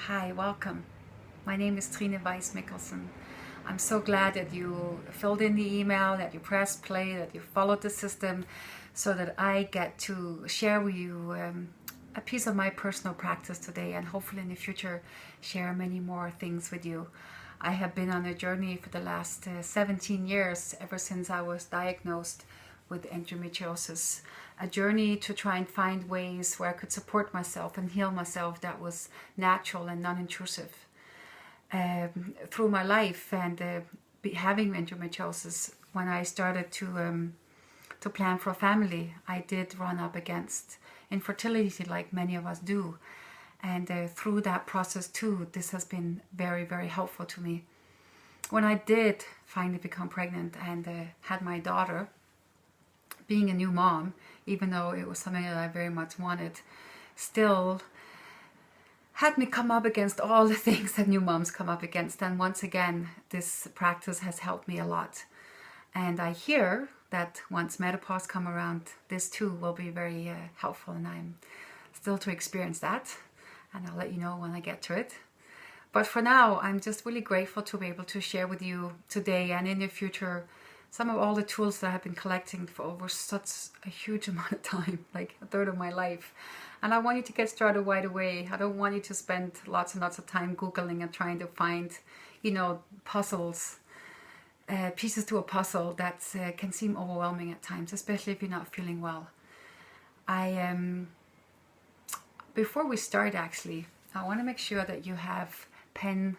Hi, welcome. My name is Trine Weiss-Mikkelsen. I'm so glad that you filled in the email, that you pressed play, that you followed the system so that I get to share with you a piece of my personal practice today, and hopefully in the future share many more things with you. I have been on a journey for the last 17 years, ever since I was diagnosed with endometriosis. A journey to try and find ways where I could support myself and heal myself that was natural and non-intrusive. Through my life and having endometriosis, when I started to plan for a family, I did run up against infertility like many of us do. And through that process too, this has been very, very helpful to me. When I did finally become pregnant and had my daughter, being a new mom, even though it was something that I very much wanted, still had me come up against all the things that new moms come up against. And once again, this practice has helped me a lot. And I hear that once menopause come around, this too will be very helpful, and I'm still to experience that. And I'll let you know when I get to it. But for now, I'm just really grateful to be able to share with you today and in the future some of all the tools that I've been collecting for over such a huge amount of time, like a third of my life. And I want you to get started right away. I don't want you to spend lots and lots of time Googling and trying to find, puzzles, pieces to a puzzle that can seem overwhelming at times, especially if you're not feeling well. Before we start, actually, I want to make sure that you have pen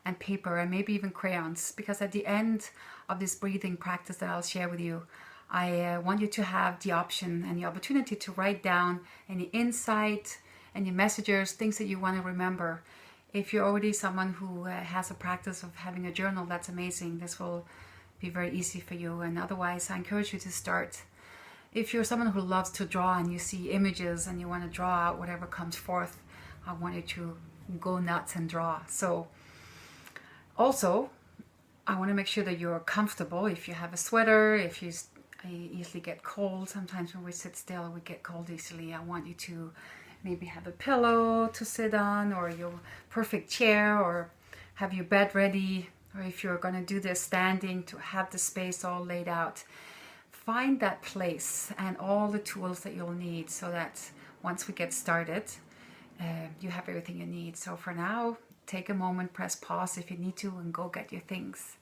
and paper and maybe even crayons, because at the end of this breathing practice that I'll share with you, I want you to have the option and the opportunity to write down any insight, any messages, things that you want to remember. If you're already someone who has a practice of having a journal, that's amazing. This will be very easy for you. And otherwise, I encourage you to start. If you're someone who loves to draw and you see images and you want to draw out whatever comes forth, I want you to go nuts and draw. So also, I want to make sure that you're comfortable. If you have a sweater, if you easily get cold, sometimes when we sit still we get cold easily, I want you to maybe have a pillow to sit on, or your perfect chair, or have your bed ready, or if you're going to do this standing, to have the space all laid out. Find that place and all the tools that you'll need so that once we get started, you have everything you need. So for now, take a moment, press pause if you need to, and go get your things.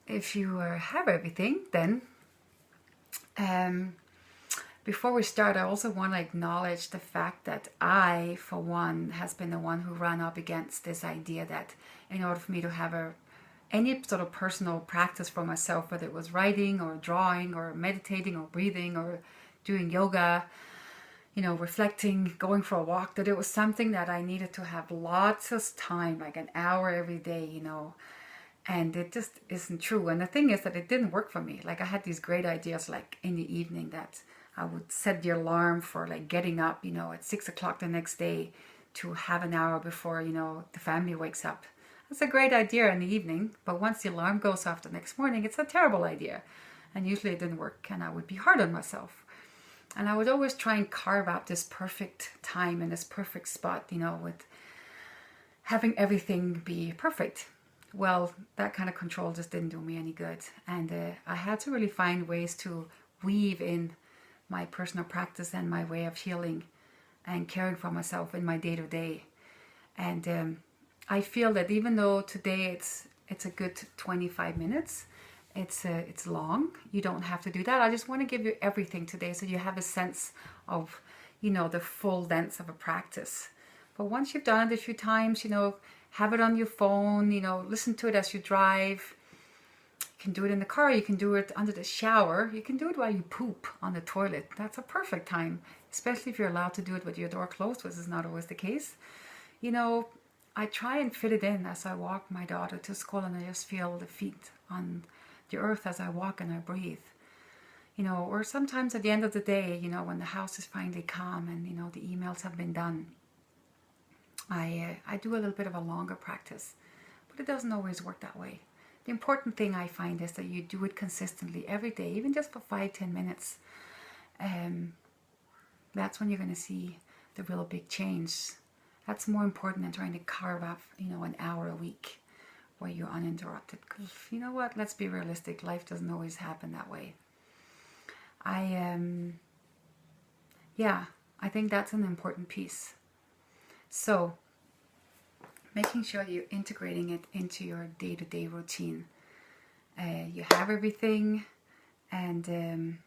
If you have everything, then before we start, I also want to acknowledge the fact that I, for one, has been the one who ran up against this idea that in order for me to have any sort of personal practice for myself, whether it was writing or drawing or meditating or breathing or doing yoga, reflecting, going for a walk, that it was something that I needed to have lots of time, like an hour every day, and it just isn't true. And the thing is that it didn't work for me. Like, I had these great ideas, like in the evening, that I would set the alarm for like getting up, at 6 o'clock the next day to have an hour before, the family wakes up. That's a great idea in the evening, but once the alarm goes off the next morning, it's a terrible idea. And usually it didn't work, and I would be hard on myself. And I would always try and carve out this perfect time and this perfect spot, with having everything be perfect. Well, that kind of control just didn't do me any good. And I had to really find ways to weave in my personal practice and my way of healing and caring for myself in my day-to-day. And I feel that even though today it's a good 25 minutes, it's long. You don't have to do that. I just want to give you everything today so you have a sense of, the full depth of a practice. But once you've done it a few times, have it on your phone, listen to it as you drive. You can do it in the car, you can do it under the shower, you can do it while you poop on the toilet. That's a perfect time, especially if you're allowed to do it with your door closed, which is not always the case. I try and fit it in as I walk my daughter to school, and I just feel the feet on the earth as I walk and I breathe. Or sometimes at the end of the day, when the house is finally calm and, the emails have been done, I do a little bit of a longer practice, but it doesn't always work that way. The important thing I find is that you do it consistently every day, even just for 5-10 minutes. That's when you're going to see the real big change. That's more important than trying to carve up, an hour a week where you're uninterrupted. Because you know what? Let's be realistic. Life doesn't always happen that way. I think that's an important piece. So, making sure you're integrating it into your day-to-day routine. You have everything, and in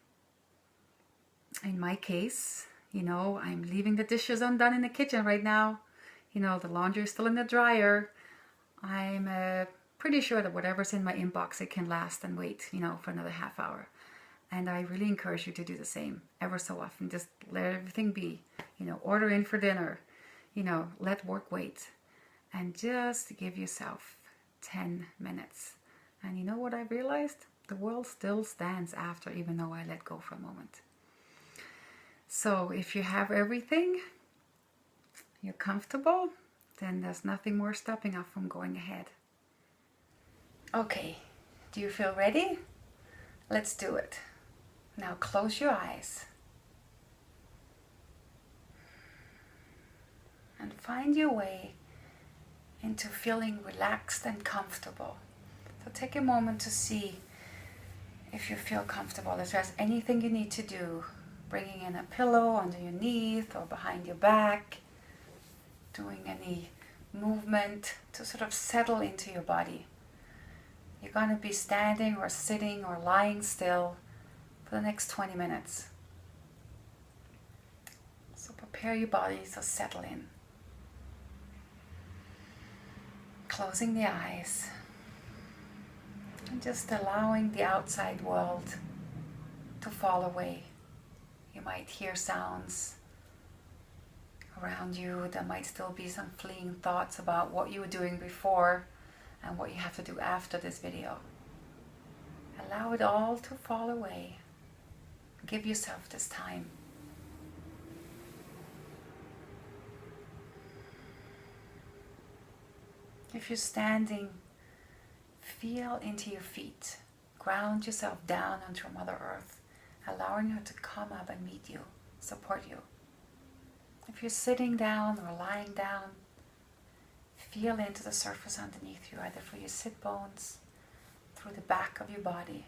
my case, I'm leaving the dishes undone in the kitchen right now. The laundry is still in the dryer. I'm pretty sure that whatever's in my inbox, it can last and wait, for another half hour. And I really encourage you to do the same ever so often. Just let everything be, order in for dinner, let work wait. And just give yourself 10 minutes. And you know what I realized? The world still stands after, even though I let go for a moment. So if you have everything, you're comfortable, then there's nothing more stopping us from going ahead. Okay, do you feel ready? Let's do it. Now close your eyes. And find your way into feeling relaxed and comfortable. So take a moment to see if you feel comfortable. If there's anything you need to do, bringing in a pillow under your knees or behind your back, doing any movement to sort of settle into your body. You're going to be standing or sitting or lying still for the next 20 minutes. So prepare your body to settle in. Closing the eyes and just allowing the outside world to fall away. You might hear sounds around you. There might still be some fleeting thoughts about what you were doing before and what you have to do after this video. Allow it all to fall away. Give yourself this time. If you're standing, feel into your feet. Ground yourself down onto Mother Earth, allowing her to come up and meet you, support you. If you're sitting down or lying down, feel into the surface underneath you, either through your sit bones, through the back of your body.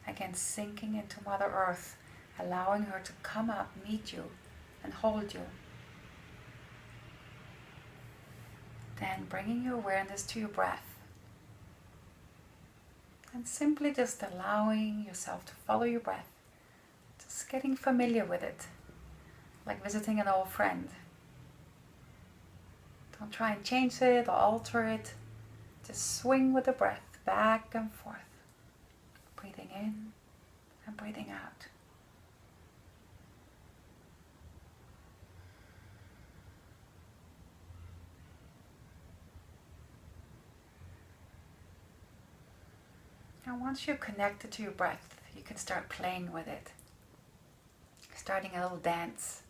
Again, sinking into Mother Earth, allowing her to come up, meet you, and hold you. Then bringing your awareness to your breath. And simply just allowing yourself to follow your breath. Just getting familiar with it. Like visiting an old friend. Don't try and change it or alter it. Just swing with the breath back and forth. Breathing in and breathing out. And once you're connected to your breath, you can start playing with it. Starting a little dance.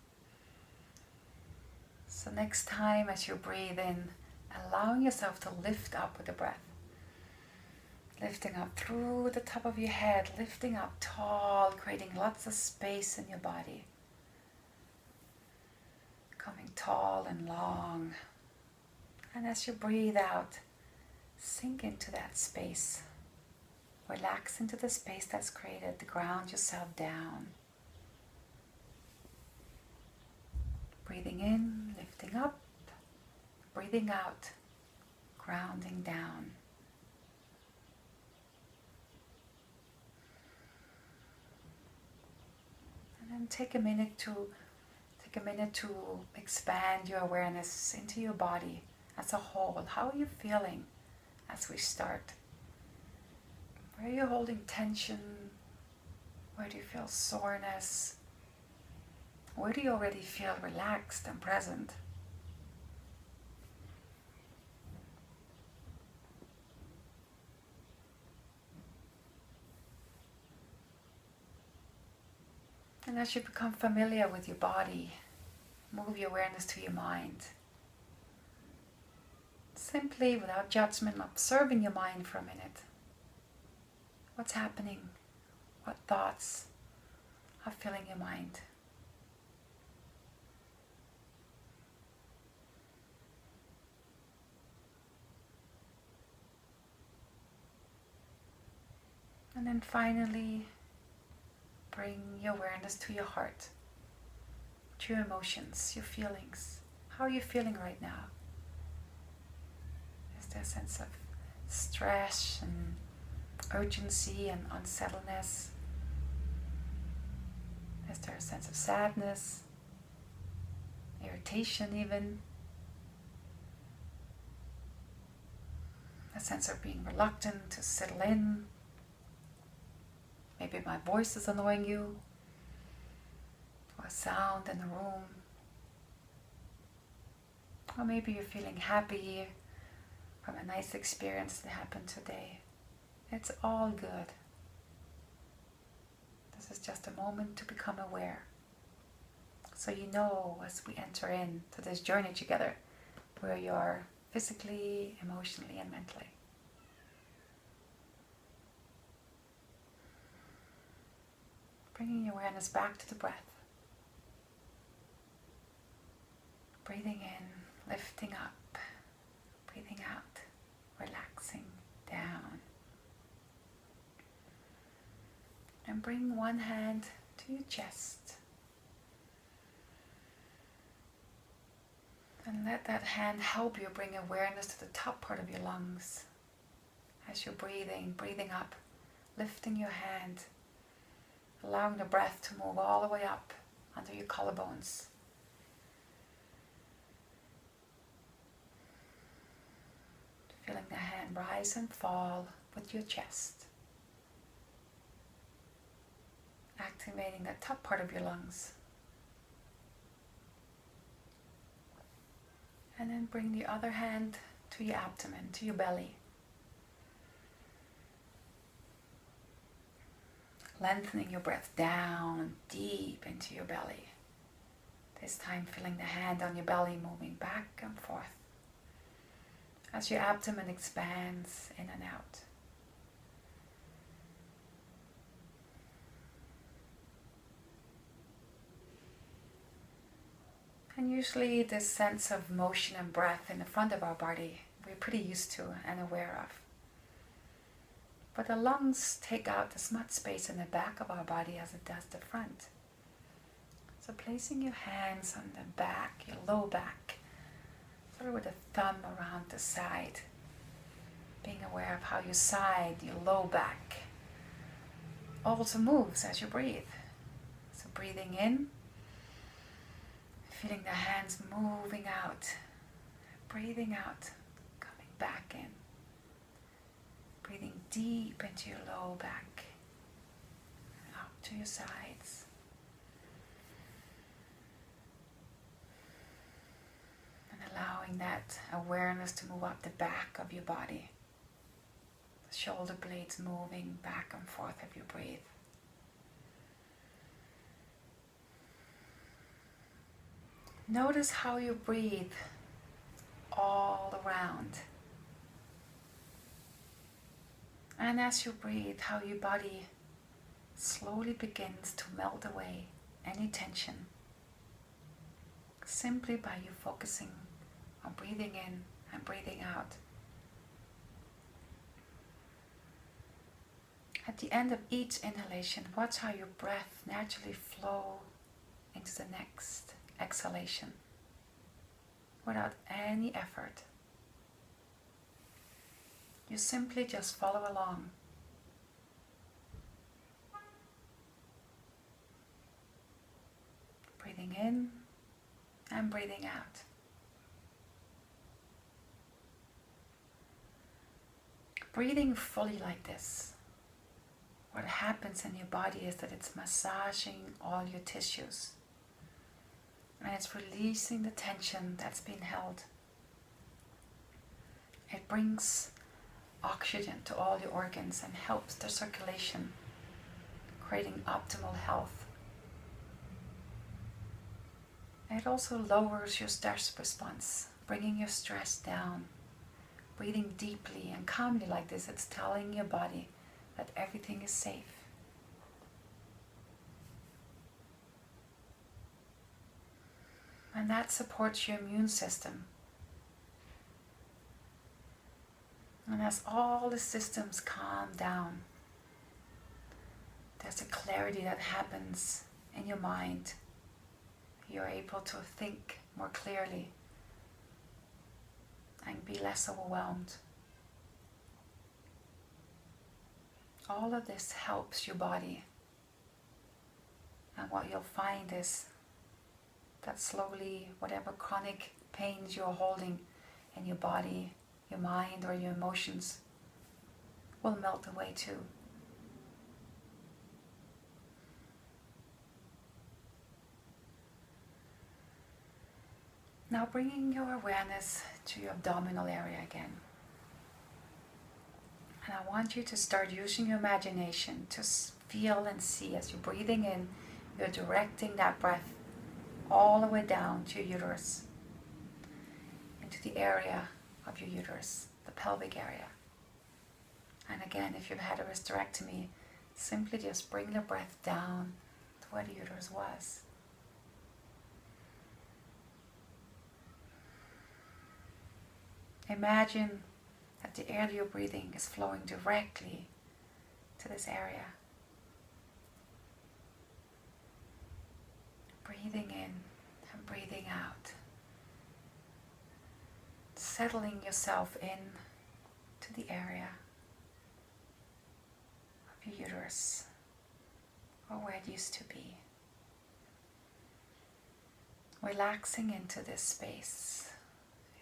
So next time as you breathe in, allowing yourself to lift up with the breath. Lifting up through the top of your head, lifting up tall, creating lots of space in your body. Coming tall and long. And as you breathe out, sink into that space. Relax into the space that's created. Ground yourself down. Breathing in, lifting up. Breathing out, grounding down. And then take a minute to expand your awareness into your body as a whole. How are you feeling as we start? Where are you holding tension? Where do you feel soreness? Where do you already feel relaxed and present? And as you become familiar with your body, move your awareness to your mind. Simply, without judgment, observing your mind for a minute. What's happening? What thoughts are filling your mind? And then finally, bring your awareness to your heart, to your emotions, your feelings. How are you feeling right now? Is there a sense of stress and urgency and unsettledness? Is there a sense of sadness, irritation even? A sense of being reluctant to settle in? Maybe my voice is annoying you, or a sound in the room. Or maybe you're feeling happy from a nice experience that happened today. It's all good. This is just a moment to become aware. So you know, as we enter into this journey together, where you are physically, emotionally, and mentally. Bringing your awareness back to the breath. Breathing in, lifting up, breathing out, relaxing down. And bring one hand to your chest. And let that hand help you bring awareness to the top part of your lungs. As you're breathing up, lifting your hand, allowing the breath to move all the way up under your collarbones. Feeling the hand rise and fall with your chest. Activating the top part of your lungs. And then bring the other hand to your abdomen, to your belly. Lengthening your breath down deep into your belly. This time feeling the hand on your belly moving back and forth as your abdomen expands in and out. And usually this sense of motion and breath in the front of our body, we're pretty used to and aware of. But the lungs take out as much space in the back of our body as it does the front. So placing your hands on the back, your low back, sort of with the thumb around the side, being aware of how your side, your low back, also moves as you breathe. So breathing in, feeling the hands moving out, breathing out, coming back in. Breathing deep into your low back, out to your sides. And allowing that awareness to move up the back of your body. The shoulder blades moving back and forth as you breathe. Notice how you breathe all around. And as you breathe, how your body slowly begins to melt away any tension, simply by you focusing on breathing in and breathing out. At the end of each inhalation, watch how your breath naturally flows into the next exhalation without any effort. You simply just follow along. Breathing in and breathing out. Breathing fully like this, what happens in your body is that it's massaging all your tissues. And it's releasing the tension that's been held. It brings oxygen to all your organs and helps the circulation, creating optimal health. It also lowers your stress response, bringing your stress down. Breathing deeply and calmly like this, it's telling your body that everything is safe. And that supports your immune system. And as all the systems calm down, there's a clarity that happens in your mind. You're able to think more clearly and be less overwhelmed. All of this helps your body. And what you'll find is that slowly, whatever chronic pains you're holding in your body, your mind, or your emotions will melt away too. Now bringing your awareness to your abdominal area again. And I want you to start using your imagination to feel and see as you're breathing in, you're directing that breath all the way down to your uterus, into the area of your uterus, the pelvic area. And again, if you've had a hysterectomy, simply just bring the breath down to where the uterus was. Imagine that the air you're breathing is flowing directly to this area. Breathing in and breathing out. Settling yourself in to the area of your uterus, or where it used to be. Relaxing into this space.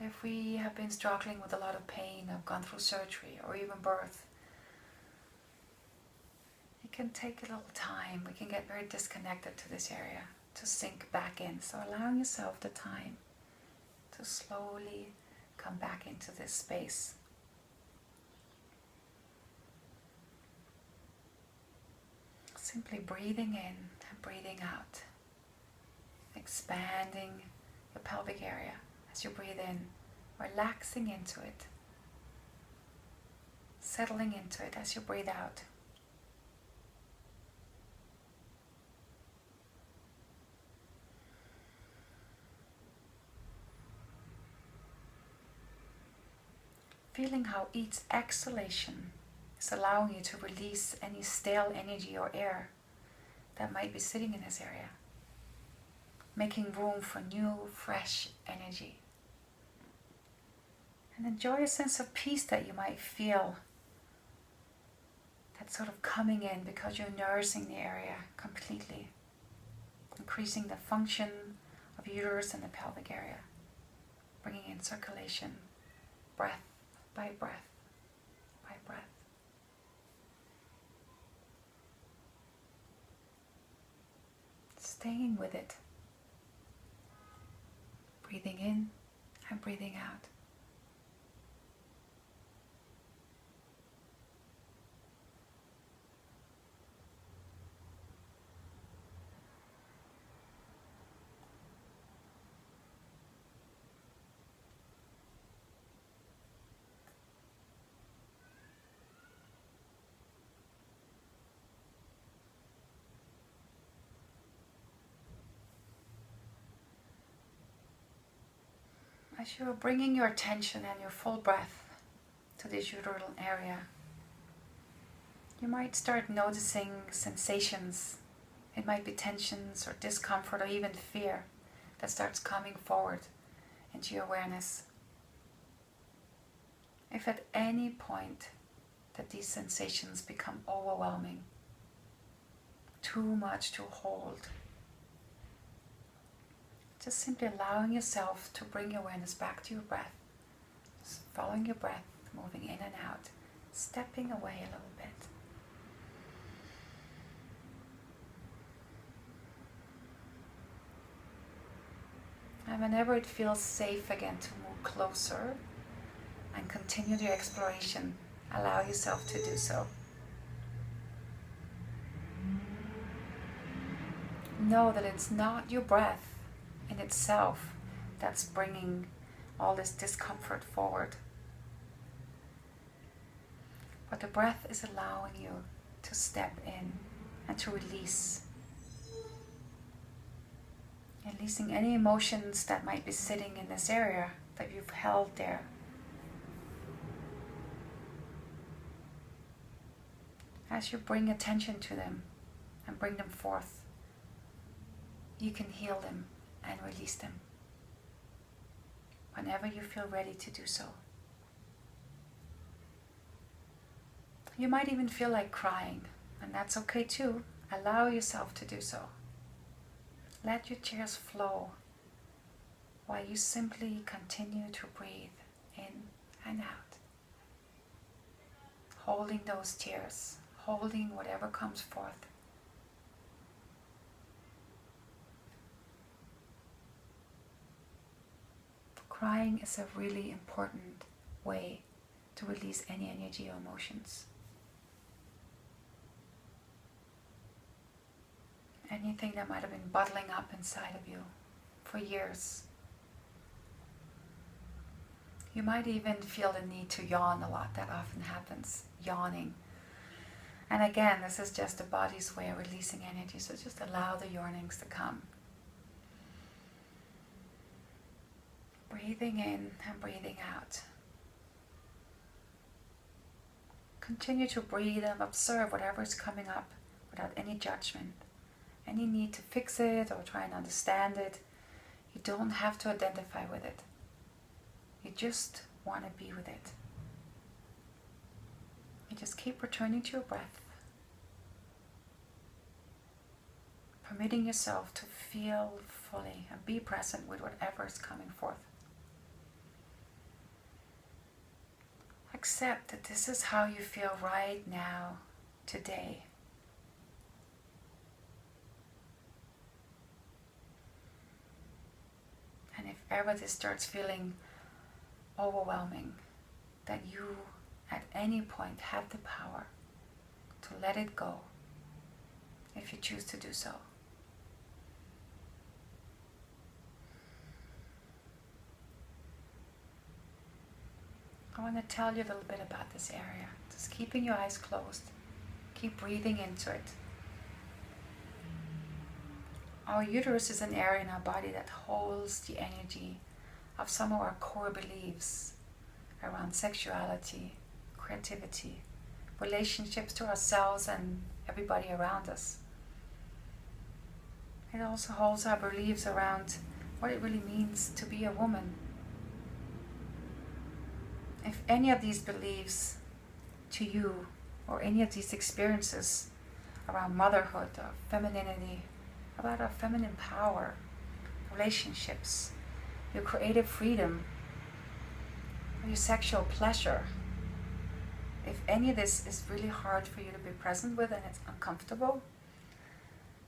If we have been struggling with a lot of pain, have gone through surgery or even birth, it can take a little time. We can get very disconnected to this area, to sink back in. So allowing yourself the time to slowly come back into this space. Simply breathing in and breathing out. Expanding the pelvic area as you breathe in, relaxing into it. Settling into it as you breathe out. Feeling how each exhalation is allowing you to release any stale energy or air that might be sitting in this area. Making room for new, fresh energy. And enjoy a sense of peace that you might feel. That's sort of coming in because you're nourishing the area completely. Increasing the function of uterus and the pelvic area. Bringing in circulation, breath by breath by breath. Staying with it. Breathing in and breathing out. As you're bringing your attention and your full breath to this uteral area, you might start noticing sensations. It might be tensions or discomfort or even fear that starts coming forward into your awareness. If at any point that these sensations become overwhelming, too much to hold, just simply allowing yourself to bring your awareness back to your breath. Just following your breath, moving in and out, stepping away a little bit. And whenever it feels safe again to move closer and continue the exploration, allow yourself to do so. Know that it's not your breath in itself that's bringing all this discomfort forward. But the breath is allowing you to step in and to release. Releasing any emotions that might be sitting in this area that you've held there. As you bring attention to them, bring them forth, you can heal them and release them whenever you feel ready to do so. You might even feel like crying, and that's okay too. Allow yourself to do so. Let your tears flow while you simply continue to breathe in and out. Holding those tears, holding whatever comes forth. Crying is a really important way to release any energy or emotions. Anything that might have been bottling up inside of you for years. You might even feel the need to yawn a lot. That often happens, yawning. And again, this is just the body's way of releasing energy, so just allow the yawnings to come. Breathing in and breathing out. Continue to breathe and observe whatever is coming up without any judgment. Any need to fix it or try and understand it. You don't have to identify with it. You just want to be with it. You just keep returning to your breath. Permitting yourself to feel fully and be present with whatever is coming forth. Accept that this is how you feel right now, today. And if ever this starts feeling overwhelming, that you at any point have the power to let it go if you choose to do so. I want to tell you a little bit about this area. Just keeping your eyes closed. Keep breathing into it. Our uterus is an area in our body that holds the energy of some of our core beliefs around sexuality, creativity, relationships to ourselves and everybody around us. It also holds our beliefs around what it really means to be a woman. If any of these beliefs to you, or any of these experiences around motherhood or femininity, about our feminine power, relationships, your creative freedom, or your sexual pleasure, if any of this is really hard for you to be present with and it's uncomfortable,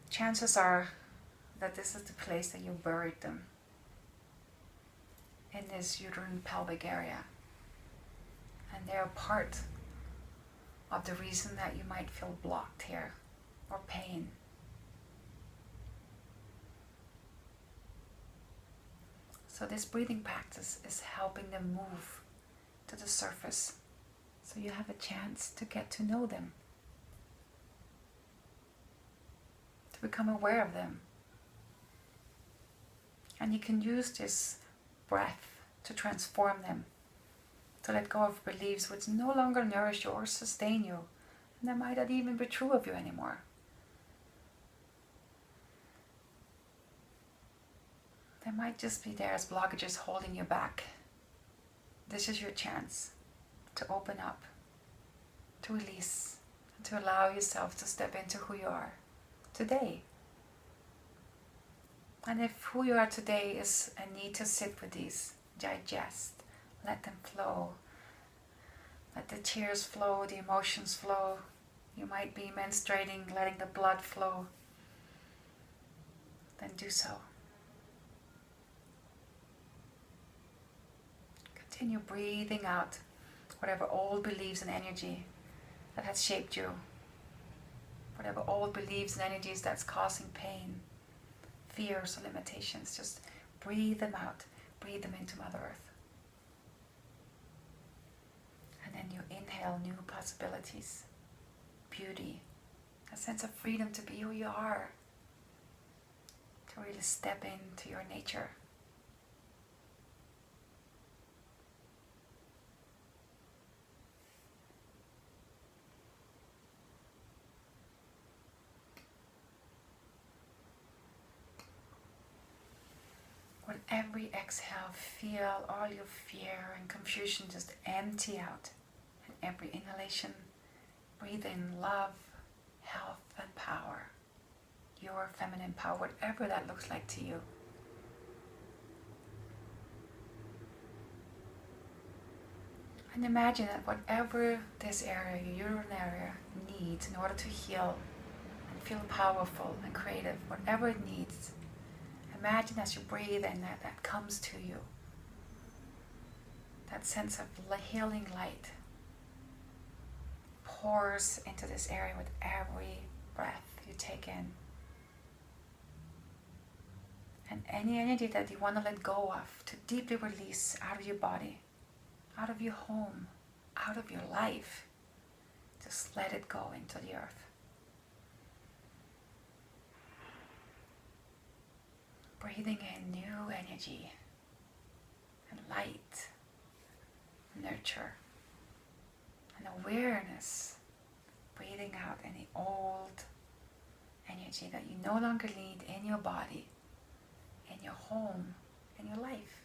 chances are that this is the place that you buried them, in this uterine pelvic area. And they're part of the reason that you might feel blocked here or pain. So this breathing practice is helping them move to the surface, so you have a chance to get to know them, to become aware of them. And you can use this breath to transform them, to let go of beliefs which no longer nourish you or sustain you, and that might not even be true of you anymore. They might just be there as blockages holding you back. This is your chance to open up, to release, and to allow yourself to step into who you are today. And if who you are today is a need to sit with these, digest, let them flow. Let the tears flow, the emotions flow. You might be menstruating, letting the blood flow. Then do so. Continue breathing out whatever old beliefs and energy that has shaped you. Whatever old beliefs and energies that's causing pain, fears or limitations. Just breathe them out. Breathe them into Mother Earth. And then you inhale new possibilities, beauty, a sense of freedom to be who you are, to really step into your nature. every exhale, feel all your fear and confusion just empty out. And every inhalation, breathe in love, health, and power. Your feminine power, whatever that looks like to you. And imagine that whatever this area, your uterine area, needs in order to heal and feel powerful and creative, whatever it needs, imagine as you breathe in that comes to you. That sense of healing light pours into this area with every breath you take in. And any energy that you want to let go of, to deeply release out of your body, out of your home, out of your life, just let it go into the earth. Breathing in new energy and light, nurture, and awareness. Breathing out any old energy that you no longer need in your body, in your home, in your life.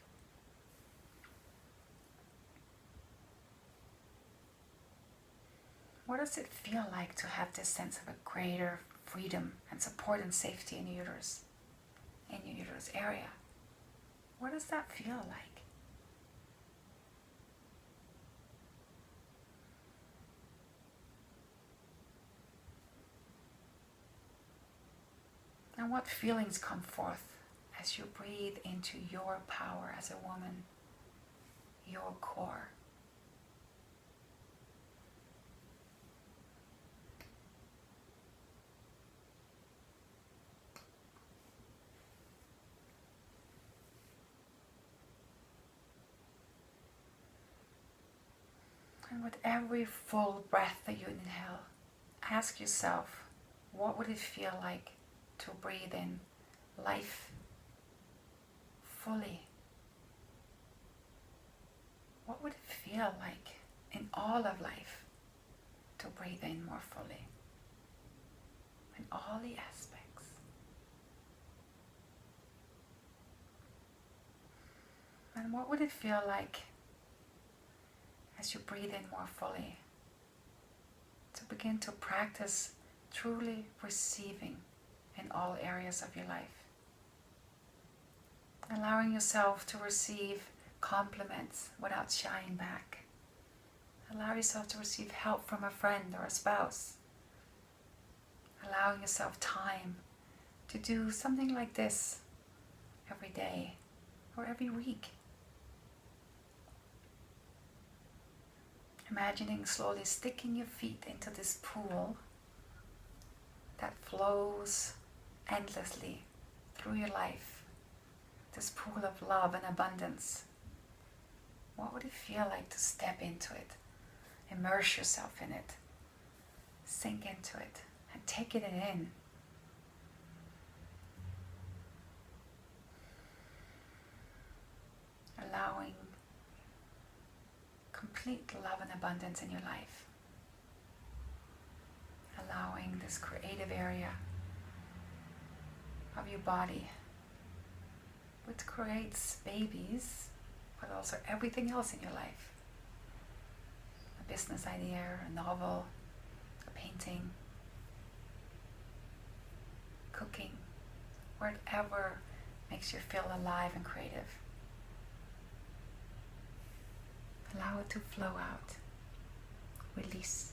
What does it feel like to have this sense of a greater freedom and support and safety in your uterus area? What does that feel like? And what feelings come forth as you breathe into your power as a woman, your core? And with every full breath that you inhale, ask yourself, what would it feel like to breathe in life fully? What would it feel like in all of life to breathe in more fully? In all the aspects. And what would it feel like as you breathe in more fully to begin to practice truly receiving in all areas of your life? Allowing yourself to receive compliments without shying back. Allow yourself to receive help from a friend or a spouse. Allowing yourself time to do something like this every day or every week. Imagining slowly sticking your feet into this pool that flows endlessly through your life. This pool of love and abundance. What would it feel like to step into it? Immerse yourself in it. Sink into it and take it in. Allowing complete love and abundance in your life. Allowing this creative area of your body, which creates babies, but also everything else in your life. A business idea, a novel, a painting, cooking, whatever makes you feel alive and creative. Allow it to flow out. Release.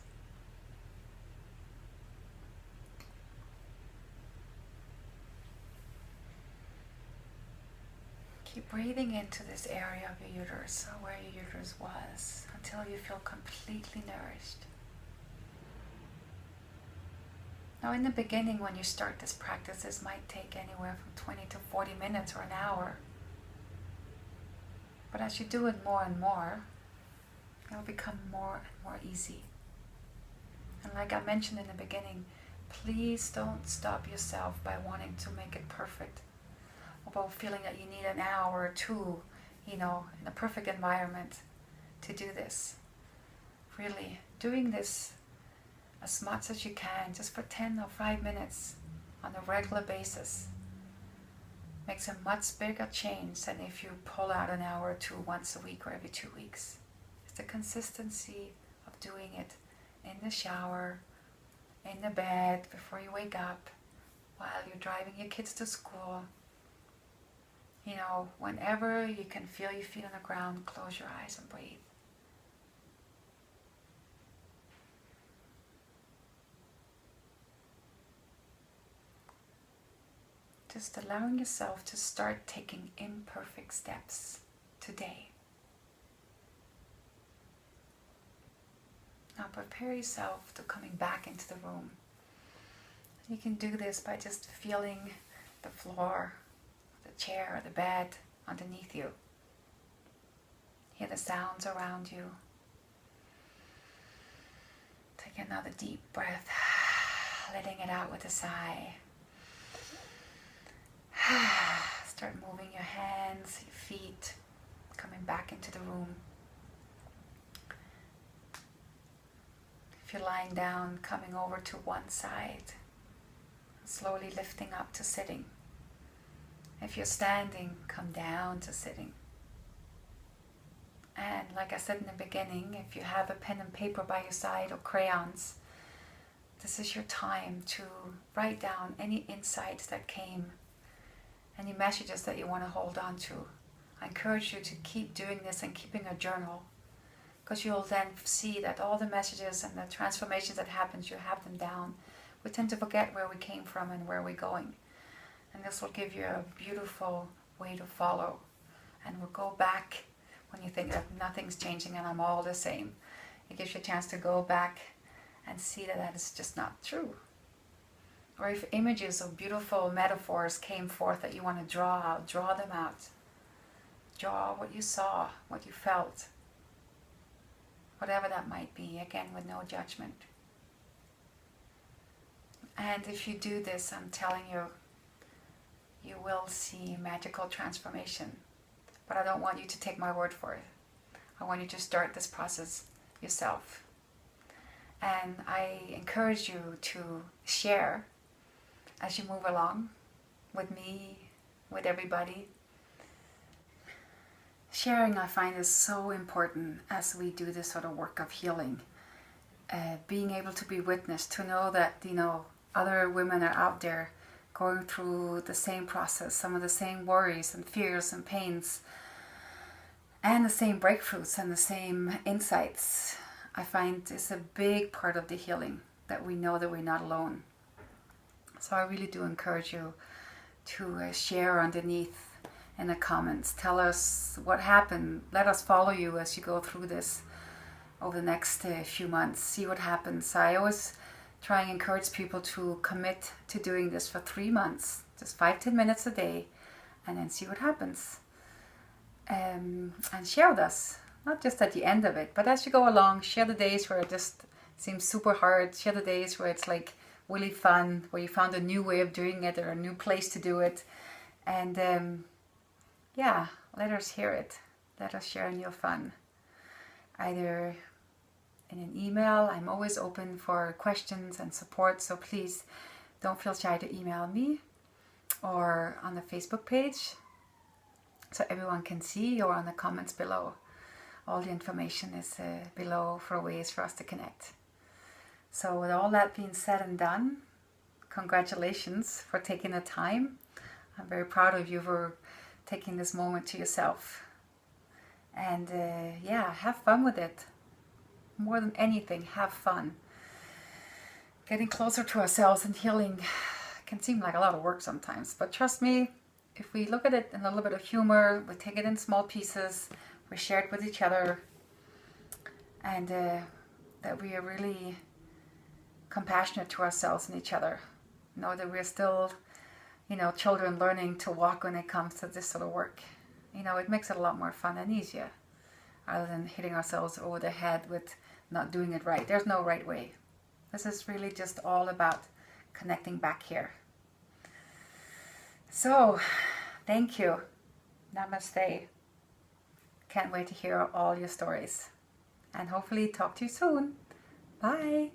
Keep breathing into this area of your uterus, or where your uterus was, until you feel completely nourished. Now in the beginning, when you start this practice, this might take anywhere from 20 to 40 minutes or an hour. But as you do it more and more, it will become more and more easy. And like I mentioned in the beginning, please don't stop yourself by wanting to make it perfect, about feeling that you need an hour or two, in a perfect environment to do this. Really, doing this as much as you can, just for 10 or 5 minutes on a regular basis, Makes a much bigger change than if you pull out an hour or two once a week or every 2 weeks. It's the consistency of doing it in the shower, in the bed, before you wake up, while you're driving your kids to school. You know, whenever you can feel your feet on the ground, close your eyes and breathe. Just allowing yourself to start taking imperfect steps today. Now prepare yourself to coming back into the room. You can do this by just feeling the floor, the chair, or the bed underneath you. Hear the sounds around you. Take another deep breath, letting it out with a sigh. Start moving your hands, your feet, coming back into the room. If you're lying down, coming over to one side, slowly lifting up to sitting. If you're standing, come down to sitting. And like I said in the beginning, if you have a pen and paper by your side or crayons, this is your time to write down any insights that came, any messages that you want to hold on to. I encourage you to keep doing this and keeping a journal, because you'll then see that all the messages and the transformations that happens, you have them down. We tend to forget where we came from and where we're going. And this will give you a beautiful way to follow. And we'll go back when you think that nothing's changing and I'm all the same. It gives you a chance to go back and see that that is just not true. Or if images of beautiful metaphors came forth that you want to draw out, draw them out. Draw what you saw, what you felt. Whatever that might be, again with no judgment. And if you do this, I'm telling you, you will see magical transformation. But I don't want you to take my word for it. I want you to start this process yourself. And I encourage you to share as you move along with me, with everybody. Sharing, I find, is so important as we do this sort of work of healing. Being able to be witness, to know that, other women are out there going through the same process, some of the same worries and fears and pains, and the same breakthroughs and the same insights. I find is a big part of the healing, that we know that we're not alone. So I really do encourage you to share underneath in the comments. Tell us what happened. Let us follow you as you go through this over the next few months. See what happens. I always try and encourage people to commit to doing this for 3 months, just 5-10 minutes a day, and then see what happens. And share with us, not just at the end of it, but as you go along. Share the days where it just seems super hard. Share the days where it's like really fun, where you found a new way of doing it or a new place to do it. And let us hear it. Let us share in your fun. Either in an email. I'm always open for questions and support, so please don't feel shy to email me, or on the Facebook page so everyone can see, or on the comments below. All the information is below for ways for us to connect. So with all that being said and done, congratulations for taking the time. I'm very proud of you for taking this moment to yourself. And have fun with it. More than anything, have fun. Getting closer to ourselves and healing can seem like a lot of work sometimes, but trust me, if we look at it in a little bit of humor, we take it in small pieces, we share it with each other, and that we are really compassionate to ourselves and each other. Know that we're still, children learning to walk when it comes to this sort of work. It makes it a lot more fun and easier, rather than hitting ourselves over the head with not doing it right. There's no right way. This is really just all about connecting back here. So, thank you. Namaste. Can't wait to hear all your stories. And hopefully talk to you soon. Bye.